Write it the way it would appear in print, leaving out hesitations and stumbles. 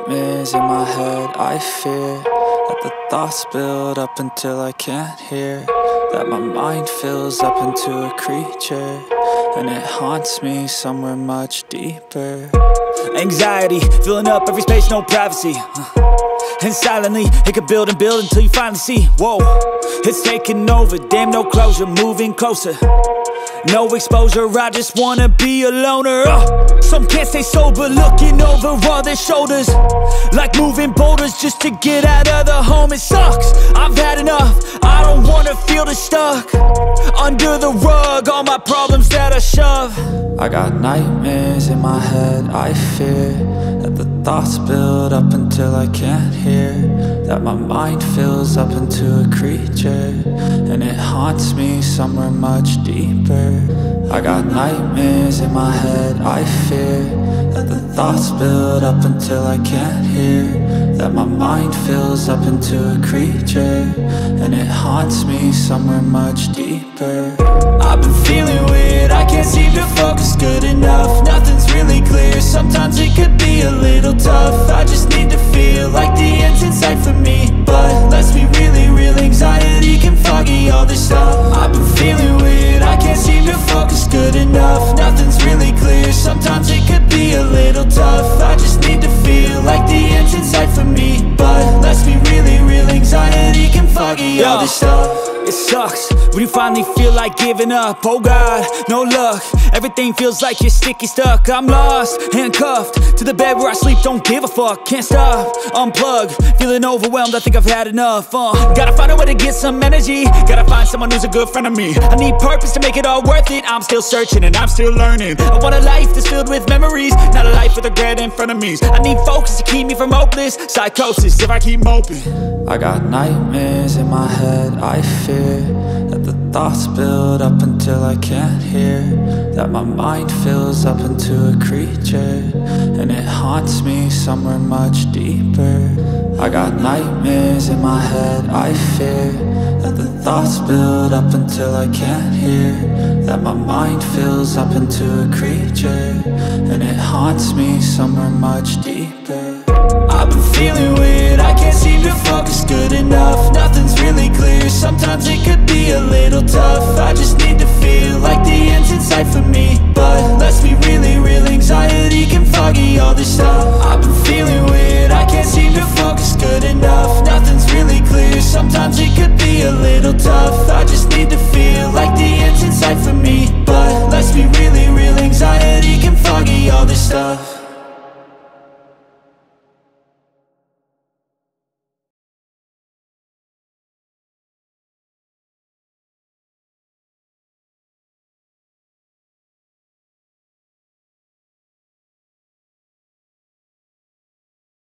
nightmares in my head. I fear that the thoughts build up until I can't hear, that my mind fills up into a creature, and it haunts me somewhere much deeper. Anxiety, filling up every space, no privacy. And silently, it could build and build until you finally see, whoa, it's taking over, damn, no closure, moving closer. No exposure, I just wanna be a loner. Some can't stay sober, looking over all their shoulders, like moving boulders just to get out of the home. It sucks, I've had enough, I don't wanna feel the stuck under the rug, all my problems that I shove. I got nightmares in my head. I fear that the thoughts build up until I can't hear, that my mind fills up into a creature, and it haunts me somewhere much deeper. I got nightmares in my head. I fear that the thoughts build up until I can't hear, that my mind fills up into a creature, and it haunts me somewhere much deeper. I've been feeling weird, I can't seem to focus good enough. Nothing's really clear, sometimes it could be a little tough. I just need to feel like the end's in sight for me, but let's be really real, anxiety can foggy all this stuff. I've been feeling weird, I can't seem to focus good enough. Nothing's really clear, sometimes it could be a little tough. I just need to feel like the end's in sight for me, but let's be really real, anxiety can foggy all this stuff. It sucks when you finally feel like giving up. Oh God, no luck, everything feels like you're sticky stuck. I'm lost, handcuffed to the bed where I sleep, don't give a fuck. Can't stop, unplug, feeling overwhelmed, I think I've had enough. Gotta find a way to get some energy, gotta find someone who's a good friend of me. I need purpose to make it all worth it, I'm still searching and I'm still learning. I want a life that's filled with memories, not a life with regret in front of me. I need focus to keep me from hopeless psychosis if I keep moping. I got nightmares in my head. I fear that the thoughts build up until I can't hear, that my mind fills up into a creature, and it haunts me somewhere much deeper. I got nightmares in my head. I fear that the thoughts build up until I can't hear, that my mind fills up into a creature, and it haunts me somewhere much deeper. I've been feeling weird, I can't seem to focus good enough. Nothing's really clear, sometimes it could be a little tough. I just need to feel like the end's in sight for me,